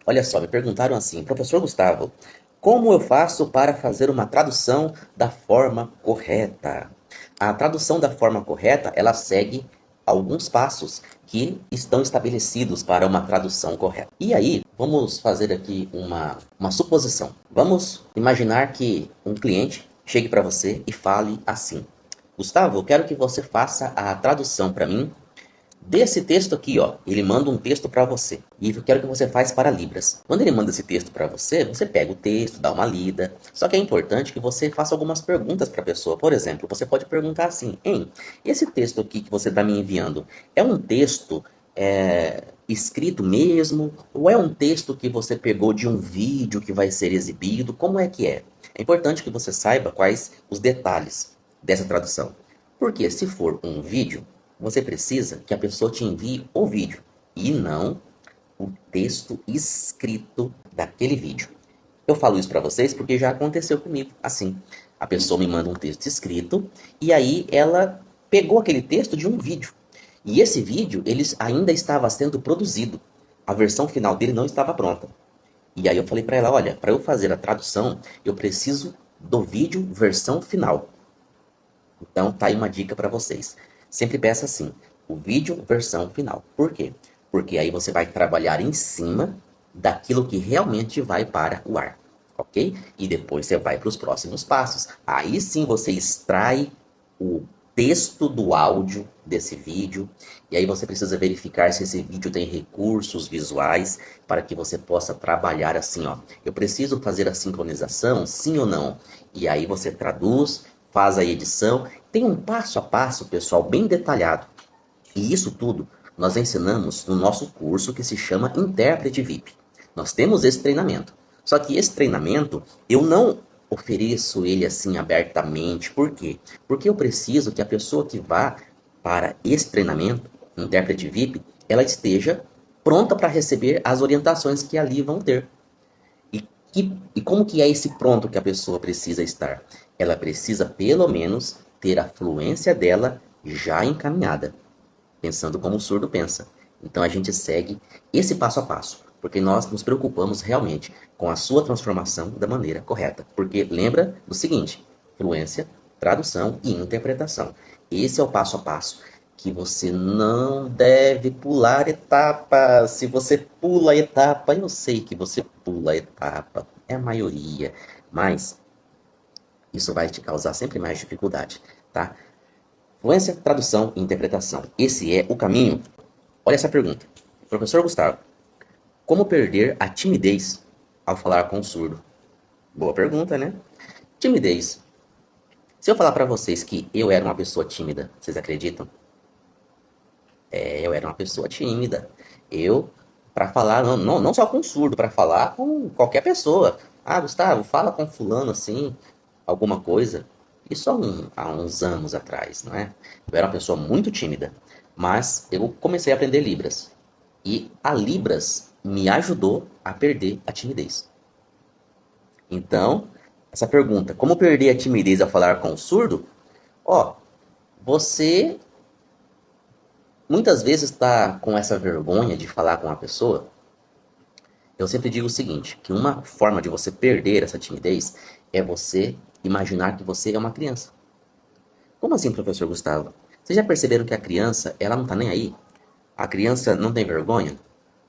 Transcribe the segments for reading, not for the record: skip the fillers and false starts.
Olha só, me perguntaram assim, professor Gustavo, como eu faço para fazer uma tradução da forma correta? A tradução da forma correta, ela segue alguns passos que estão estabelecidos para uma tradução correta. E aí, vamos fazer aqui uma suposição. Vamos imaginar que um cliente chegue para você e fale assim: Gustavo, eu quero que você faça a tradução para mim desse texto aqui, ó. Ele manda um texto para você e eu quero que você faça para Libras. Quando ele manda esse texto para você, você pega o texto, dá uma lida. Só que é importante que você faça algumas perguntas para a pessoa. Por exemplo, você pode perguntar assim: Hein, esse texto aqui que você está me enviando é um texto escrito mesmo? Ou é um texto que você pegou de um vídeo que vai ser exibido? Como é que é? É importante que você saiba quais os detalhes dessa tradução. Porque se for um vídeo, você precisa que a pessoa te envie o vídeo e não o texto escrito daquele vídeo. Eu falo isso para vocês porque já aconteceu comigo. Assim, a pessoa me manda um texto escrito e aí ela pegou aquele texto de um vídeo. E esse vídeo ele ainda estava sendo produzido. A versão final dele não estava pronta. E aí eu falei para ela, olha, para eu fazer a tradução, eu preciso do vídeo versão final. Então tá aí uma dica para vocês. Sempre peça assim, o vídeo versão final. Por quê? Porque aí você vai trabalhar em cima daquilo que realmente vai para o ar, ok? E depois você vai para os próximos passos. Aí sim você extrai o texto do áudio desse vídeo e aí você precisa verificar se esse vídeo tem recursos visuais para que você possa trabalhar assim, ó. Eu preciso fazer a sincronização, sim ou não? E aí você traduz, faz a edição, tem um passo a passo, pessoal, bem detalhado. E isso tudo nós ensinamos no nosso curso que se chama Intérprete VIP. Nós temos esse treinamento. Só que esse treinamento eu não ofereço ele assim abertamente. Por quê? Porque eu preciso que a pessoa que vá para esse treinamento, Intérprete VIP, ela esteja pronta para receber as orientações que ali vão ter. E como que é esse pronto que a pessoa precisa estar? Ela precisa, pelo menos, ter a fluência dela já encaminhada, pensando como o surdo pensa. Então a gente segue esse passo a passo, porque nós nos preocupamos realmente com a sua transformação da maneira correta. Porque lembra do seguinte: fluência, tradução e interpretação. Esse é o passo a passo que você não deve pular etapas. Se você pula etapa, eu sei que você pula etapa, é a maioria, mas isso vai te causar sempre mais dificuldade, tá? Fluência, tradução e interpretação. Esse é o caminho. Olha essa pergunta. Professor Gustavo, como perder a timidez ao falar com o surdo? Boa pergunta, né? Timidez. Se eu falar para vocês que eu era uma pessoa tímida, vocês acreditam? Eu era uma pessoa tímida. Eu, para falar, não só com surdo, para falar com qualquer pessoa. Ah, Gustavo, fala com fulano assim, alguma coisa. Isso há uns anos atrás, não é? Eu era uma pessoa muito tímida, mas eu comecei a aprender Libras. E a Libras me ajudou a perder a timidez. Então, essa pergunta, como perder a timidez ao falar com o surdo? Ó, você muitas vezes está com essa vergonha de falar com a pessoa. Eu sempre digo o seguinte, que uma forma de você perder essa timidez é você imaginar que você é uma criança. Como assim, professor Gustavo? Vocês já perceberam que a criança, ela não tá nem aí? A criança não tem vergonha?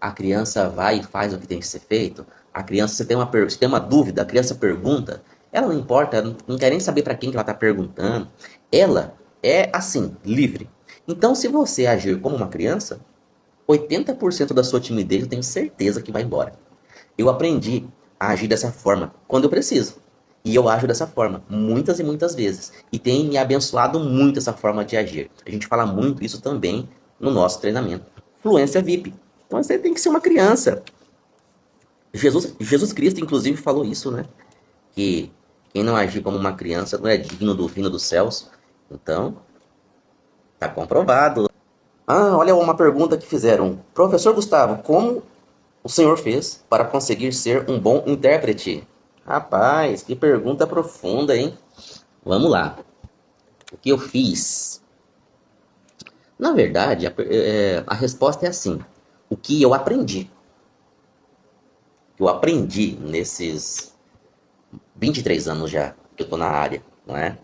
A criança vai e faz o que tem que ser feito? A criança, você tem uma dúvida, a criança pergunta, ela não importa, ela não quer nem saber para quem que ela está perguntando. Ela é assim, livre. Então, se você agir como uma criança, 80% da sua timidez eu tenho certeza que vai embora. Eu aprendi a agir dessa forma quando eu preciso. E eu ajo dessa forma muitas e muitas vezes. E tem me abençoado muito essa forma de agir. A gente fala muito isso também no nosso treinamento. Fluência VIP. Então você tem que ser uma criança. Jesus Cristo, inclusive, falou isso, né? Que quem não agir como uma criança não é digno do reino dos céus. Então, tá comprovado. Ah, olha uma pergunta que fizeram. Professor Gustavo, como o senhor fez para conseguir ser um bom intérprete? Rapaz, que pergunta profunda, hein? Vamos lá. O que eu fiz? Na verdade, a resposta é assim. O que eu aprendi. que eu aprendi nesses 23 anos já que eu tô na área, não é?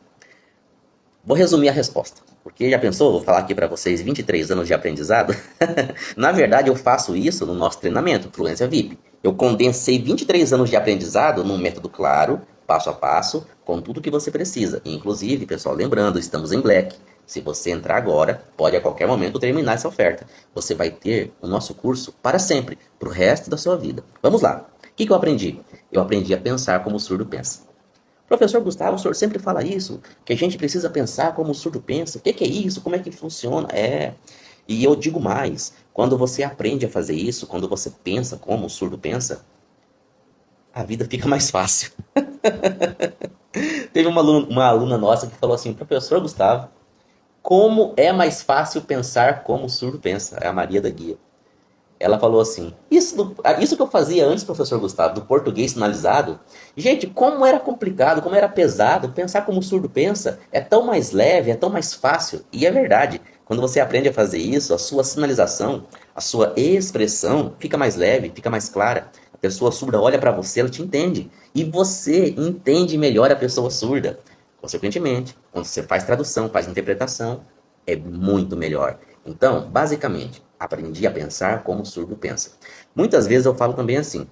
Vou resumir a resposta, porque já pensou, vou falar aqui para vocês 23 anos de aprendizado? Na verdade, eu faço isso no nosso treinamento, Fluência VIP. Eu condensei 23 anos de aprendizado num método claro, passo a passo, com tudo que você precisa. Inclusive, pessoal, lembrando, estamos em Black. Se você entrar agora, pode a qualquer momento terminar essa oferta. Você vai ter o nosso curso para sempre, para o resto da sua vida. Vamos lá. O que eu aprendi? Eu aprendi a pensar como o surdo pensa. Professor Gustavo, o senhor sempre fala isso, que a gente precisa pensar como o surdo pensa. O que é isso? Como é que funciona? E eu digo mais, quando você aprende a fazer isso, quando você pensa como o surdo pensa, a vida fica mais fácil. Teve uma aluna nossa que falou assim, professor Gustavo, como é mais fácil pensar como o surdo pensa? É a Maria da Guia. Ela falou assim, isso que eu fazia antes, professor Gustavo, do português sinalizado, gente, como era complicado, como era pesado, pensar como o surdo pensa, é tão mais leve, é tão mais fácil. E é verdade, quando você aprende a fazer isso, a sua sinalização, a sua expressão fica mais leve, fica mais clara. A pessoa surda olha para você, ela te entende. E você entende melhor a pessoa surda. Consequentemente, quando você faz tradução, faz interpretação, é muito melhor. Então, basicamente, aprendi a pensar como o surdo pensa. Muitas vezes eu falo também assim,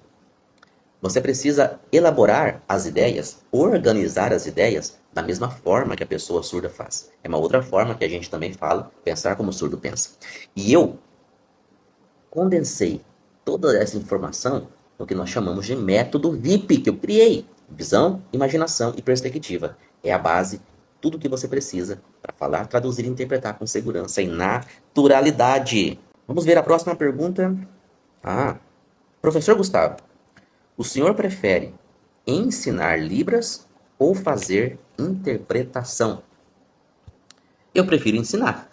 você precisa elaborar as ideias, organizar as ideias da mesma forma que a pessoa surda faz. É uma outra forma que a gente também fala, pensar como o surdo pensa. E eu condensei toda essa informação no que nós chamamos de método VIP, que eu criei. Visão, imaginação e perspectiva. É a base, tudo que você precisa para falar, traduzir e interpretar com segurança e naturalidade. Vamos ver a próxima pergunta. Professor Gustavo, o senhor prefere ensinar Libras ou fazer interpretação? Eu prefiro ensinar.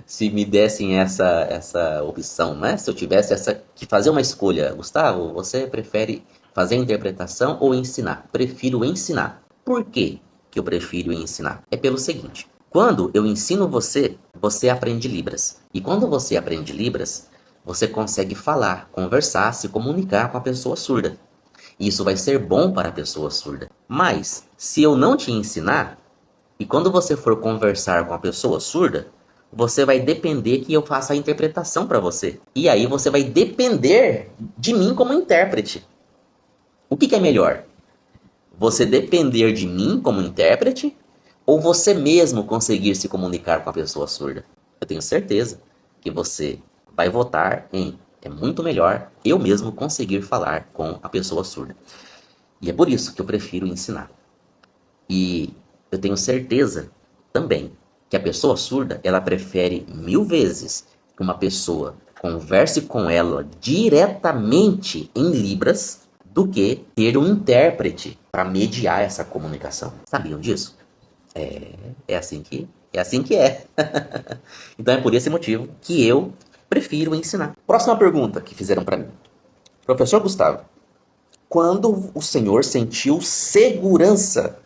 Se me dessem essa opção, né? Se eu tivesse que fazer uma escolha, Gustavo, você prefere fazer interpretação ou ensinar? Prefiro ensinar. Por quê que eu prefiro ensinar? É pelo seguinte: quando eu ensino você, você aprende Libras. E quando você aprende Libras, você consegue falar, conversar, se comunicar com a pessoa surda. Isso vai ser bom para a pessoa surda. Mas, se eu não te ensinar, e quando você for conversar com a pessoa surda, você vai depender que eu faça a interpretação para você. E aí você vai depender de mim como intérprete. O que é melhor? Você depender de mim como intérprete ou você mesmo conseguir se comunicar com a pessoa surda? Eu tenho certeza que você vai votar em é muito melhor eu mesmo conseguir falar com a pessoa surda. E é por isso que eu prefiro ensinar. E eu tenho certeza também que a pessoa surda, ela prefere 1000 vezes que uma pessoa converse com ela diretamente em Libras do que ter um intérprete para mediar essa comunicação. Sabiam disso? É assim que é. Então é por esse motivo que eu prefiro ensinar. Próxima pergunta que fizeram para mim. Professor Gustavo, quando o senhor sentiu segurança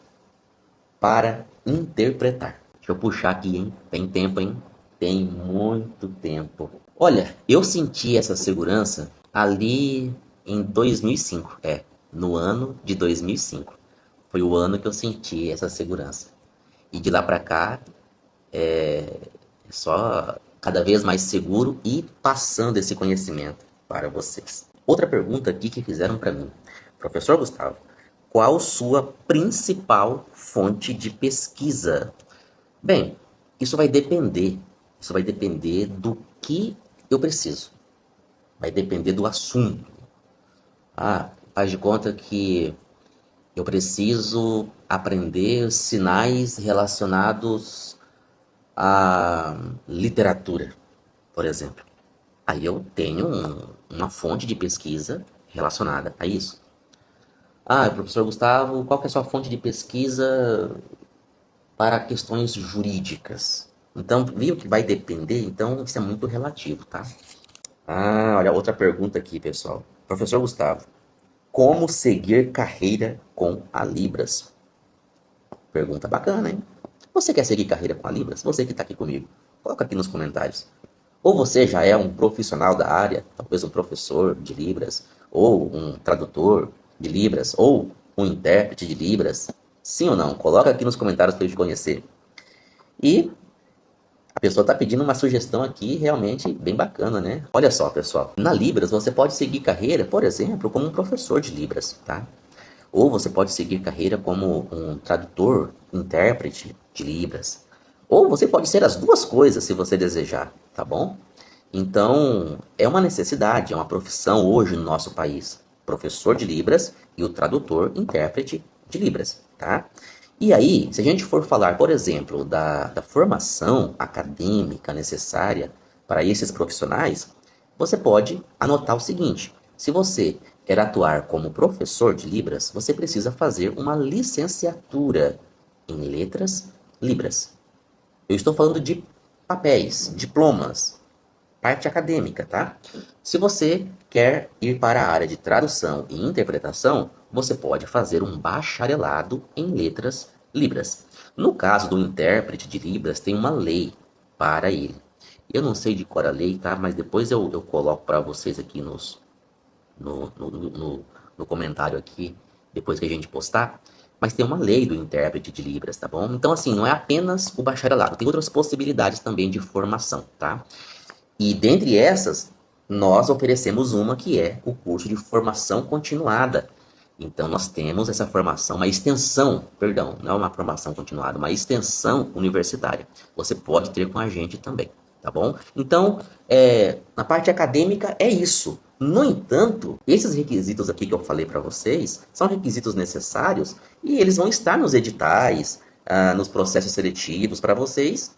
para interpretar? Deixa eu puxar aqui, hein? Tem tempo, hein? Tem muito tempo. Olha, eu senti essa segurança ali em 2005. No ano de 2005. Foi o ano que eu senti essa segurança. E de lá para cá, só cada vez mais seguro e passando esse conhecimento para vocês. Outra pergunta aqui que fizeram para mim. Professor Gustavo, qual sua principal fonte de pesquisa? Bem, isso vai depender. Isso vai depender do que eu preciso. Vai depender do assunto. Faz de conta que eu preciso aprender sinais relacionados à literatura, por exemplo. Aí eu tenho uma fonte de pesquisa relacionada a isso. Professor Gustavo, qual que é a sua fonte de pesquisa para questões jurídicas? Então, viu que vai depender? Então, isso é muito relativo, tá? Olha, outra pergunta aqui, pessoal. Professor Gustavo, como seguir carreira com a Libras? Pergunta bacana, hein? Você quer seguir carreira com a Libras? Você que está aqui comigo, coloca aqui nos comentários. Ou você já é um profissional da área, talvez um professor de Libras, ou um tradutor de Libras, ou um intérprete de Libras. Sim ou não? Coloca aqui nos comentários para eu te conhecer. E a pessoa está pedindo uma sugestão aqui realmente bem bacana, né? Olha só, pessoal. Na Libras você pode seguir carreira, por exemplo, como um professor de Libras, tá? Ou você pode seguir carreira como um tradutor, intérprete de Libras. Ou você pode ser as duas coisas se você desejar, tá bom? Então, é uma necessidade, é uma profissão hoje no nosso país. Professor de Libras e o tradutor, intérprete de Libras, tá? E aí, se a gente for falar, por exemplo, da formação acadêmica necessária para esses profissionais, você pode anotar o seguinte: se você quer atuar como professor de Libras, você precisa fazer uma licenciatura em Letras Libras. Eu estou falando de papéis, diplomas, parte acadêmica, tá? Se você quer ir para a área de tradução e interpretação, você pode fazer um bacharelado em letras Libras. No caso do intérprete de Libras, tem uma lei para ele. Eu não sei de cor a lei, tá? Mas depois eu coloco para vocês aqui no comentário aqui, depois que a gente postar. Mas tem uma lei do intérprete de Libras, tá bom? Então, assim, não é apenas o bacharelado, tem outras possibilidades também de formação, tá? E dentre essas, nós oferecemos uma que é o curso de formação continuada. Então nós temos essa formação, uma extensão, perdão, não é uma formação continuada, uma extensão universitária. Você pode ter com a gente também, tá bom? Então, na parte acadêmica é isso. No entanto, esses requisitos aqui que eu falei para vocês são requisitos necessários e eles vão estar nos editais, nos processos seletivos para vocês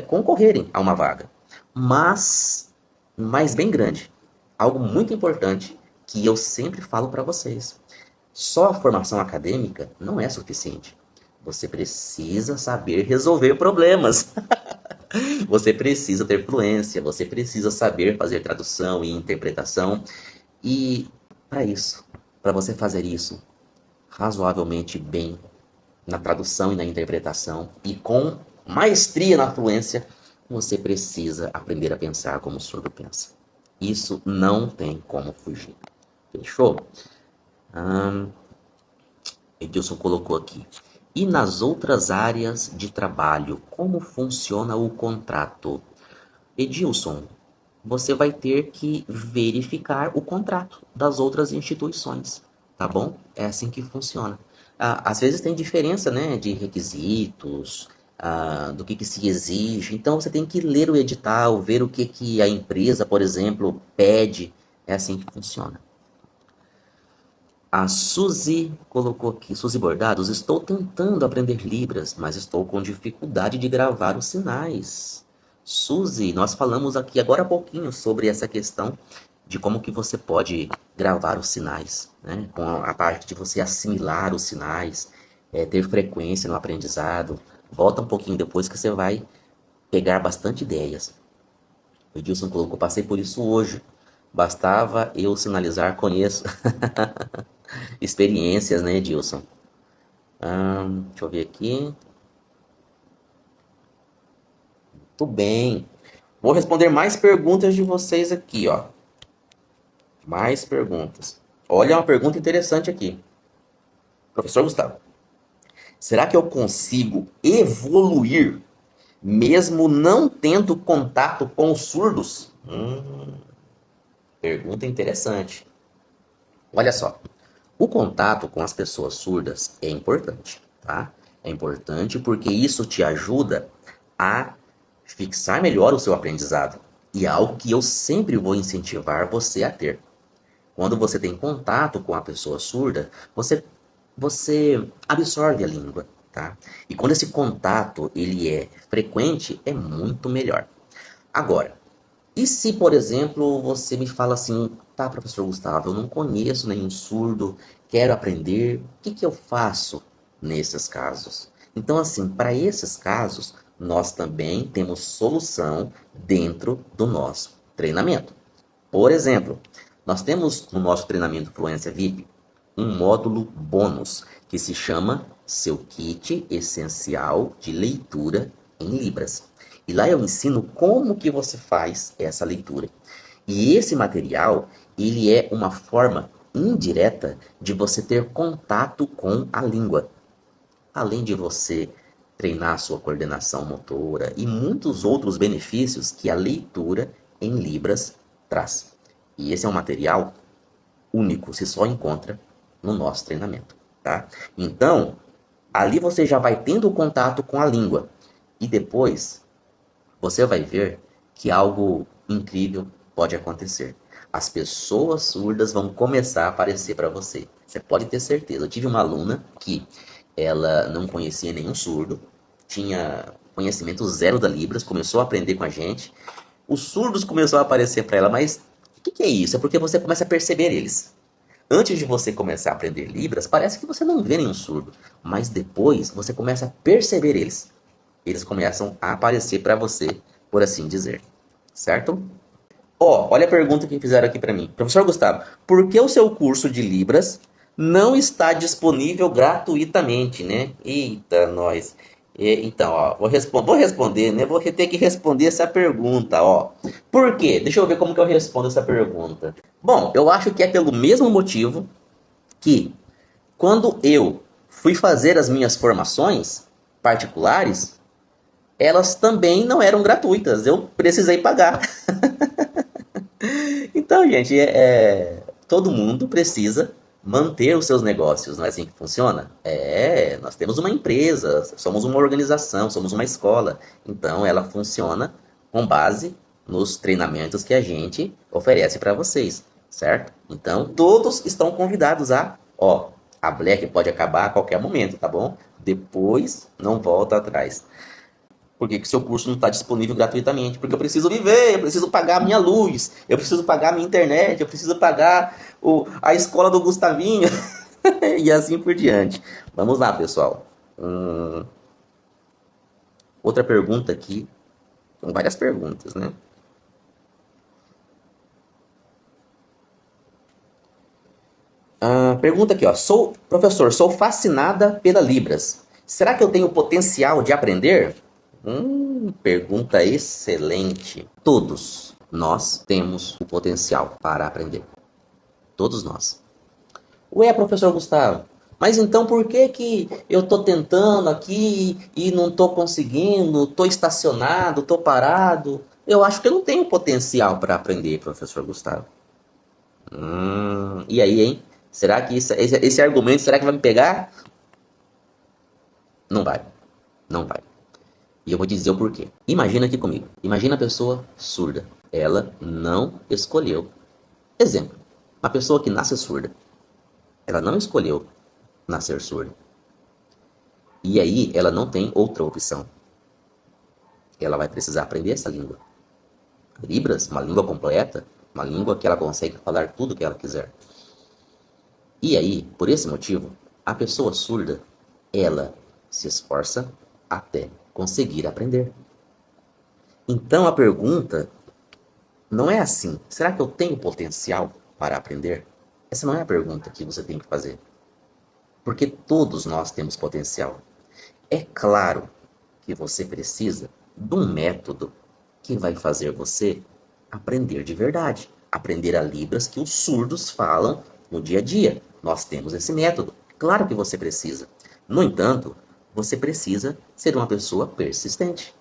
concorrerem a uma vaga. Mas bem grande. Algo muito importante que eu sempre falo para vocês. Só a formação acadêmica não é suficiente. Você precisa saber resolver problemas. Você precisa ter fluência, você precisa saber fazer tradução e interpretação. E para isso, para você fazer isso razoavelmente bem na tradução e na interpretação e com maestria na fluência, você precisa aprender a pensar como o surdo pensa. Isso não tem como fugir. Fechou? Edilson colocou aqui. E nas outras áreas de trabalho, como funciona o contrato? Edilson, você vai ter que verificar o contrato das outras instituições, tá bom? É assim que funciona. Às vezes tem diferença, né, de requisitos, do que se exige. Então você tem que ler o edital, ver o que a empresa, por exemplo, pede. É assim que funciona. A Suzy colocou aqui, Suzy Bordados, estou tentando aprender Libras, mas estou com dificuldade de gravar os sinais. Suzy, nós falamos aqui agora há pouquinho sobre essa questão de como que você pode gravar os sinais, né? Com a parte de você assimilar os sinais, ter frequência no aprendizado. Volta um pouquinho depois que você vai pegar bastante ideias. O Edilson colocou, passei por isso hoje. Bastava eu sinalizar, conheço. Experiências, né, Edilson? Deixa eu ver aqui. Muito bem. Vou responder mais perguntas de vocês aqui, ó. Mais perguntas. Olha uma pergunta interessante aqui. Professor Gustavo, será que eu consigo evoluir mesmo não tendo contato com os surdos? Pergunta interessante. Olha só, o contato com as pessoas surdas é importante, tá? É importante porque isso te ajuda a fixar melhor o seu aprendizado. E é algo que eu sempre vou incentivar você a ter. Quando você tem contato com a pessoa surda, você absorve a língua, tá? E quando esse contato ele é frequente, é muito melhor. Agora, e se, por exemplo, você me fala assim, tá, professor Gustavo, eu não conheço nenhum surdo, quero aprender, o que eu faço nesses casos? Então, assim, para esses casos, nós também temos solução dentro do nosso treinamento. Por exemplo, nós temos no nosso treinamento Fluência VIP um módulo bônus que se chama Seu Kit Essencial de Leitura em Libras. E lá eu ensino como que você faz essa leitura. E esse material, ele é uma forma indireta de você ter contato com a língua. Além de você treinar sua coordenação motora e muitos outros benefícios que a leitura em Libras traz. E esse é um material único, se só encontra no nosso treinamento, tá? Então, ali você já vai tendo contato com a língua e depois você vai ver que algo incrível pode acontecer. As pessoas surdas vão começar a aparecer para você. Você pode ter certeza. Eu tive uma aluna que ela não conhecia nenhum surdo, tinha conhecimento zero da Libras, começou a aprender com a gente. Os surdos começaram a aparecer para ela, mas o que é isso? É porque você começa a perceber eles. Antes de você começar a aprender Libras, parece que você não vê nenhum surdo, mas depois você começa a perceber eles. Eles começam a aparecer para você, por assim dizer. Certo? Olha a pergunta que fizeram aqui para mim. Professor Gustavo, por que o seu curso de Libras não está disponível gratuitamente, né? Eita, nós. Então, vou responder, né? Vou ter que responder essa pergunta, ó. Por quê? Deixa eu ver como que eu respondo essa pergunta. Bom, eu acho que é pelo mesmo motivo que quando eu fui fazer as minhas formações particulares, elas também não eram gratuitas. Eu precisei pagar. Então, gente, todo mundo precisa manter os seus negócios, não é assim que funciona? Nós temos uma empresa, somos uma organização, somos uma escola. Então, ela funciona com base nos treinamentos que a gente oferece para vocês, certo? Então, todos estão convidados a Black pode acabar a qualquer momento, tá bom? Depois, não volta atrás. Por que que seu curso não está disponível gratuitamente? Porque eu preciso viver, eu preciso pagar a minha luz, eu preciso pagar a minha internet, eu preciso pagar a escola do Gustavinho e assim por diante. Vamos lá, pessoal. Outra pergunta aqui. São várias perguntas, né? Pergunta aqui, ó. Professor, sou fascinada pela Libras. Será que eu tenho potencial de aprender? Pergunta excelente. Todos nós temos o potencial para aprender. Todos nós. Ué, professor Gustavo, mas então por que que eu tô tentando aqui e não tô conseguindo, tô estacionado, tô parado? Eu acho que eu não tenho potencial para aprender, professor Gustavo. E aí, hein? Será que esse argumento, será que vai me pegar? Não vai. Não vai. E eu vou dizer o porquê. Imagina aqui comigo. Imagina a pessoa surda. Ela não escolheu. Exemplo. Uma pessoa que nasce surda. Ela não escolheu nascer surda. E aí ela não tem outra opção. Ela vai precisar aprender essa língua. Libras, uma língua completa, uma língua que ela consegue falar tudo o que ela quiser. E aí, por esse motivo, a pessoa surda, ela se esforça até conseguir aprender. Então a pergunta não é assim, será que eu tenho potencial para aprender? Essa não é a pergunta que você tem que fazer. Porque todos nós temos potencial. É claro que você precisa de um método que vai fazer você aprender de verdade. Aprender a Libras que os surdos falam no dia a dia. Nós temos esse método. Claro que você precisa. No entanto, você precisa ser uma pessoa persistente.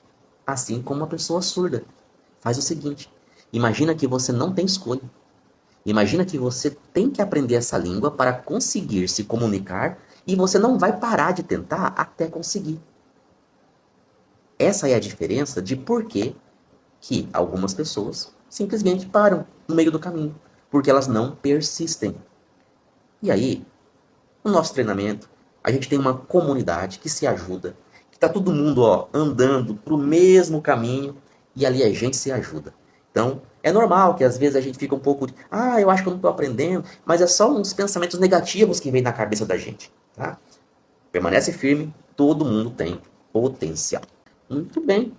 Assim como uma pessoa surda. Faz o seguinte. Imagina que você não tem escolha. Imagina que você tem que aprender essa língua para conseguir se comunicar e você não vai parar de tentar até conseguir. Essa é a diferença de por que algumas pessoas simplesmente param no meio do caminho, porque elas não persistem. E aí, no nosso treinamento, a gente tem uma comunidade que se ajuda, que está todo mundo andando para o mesmo caminho e ali a gente se ajuda. Então, é normal que às vezes a gente fica um pouco de, eu acho que eu não estou aprendendo, mas é só uns pensamentos negativos que vem na cabeça da gente, tá? Permanece firme, todo mundo tem potencial. Muito bem.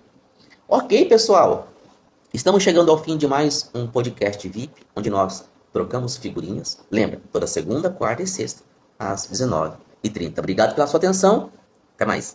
Ok, pessoal. Estamos chegando ao fim de mais um podcast VIP, onde nós trocamos figurinhas. Lembra, toda segunda, quarta e sexta, às 19h30. Obrigado pela sua atenção. Até mais.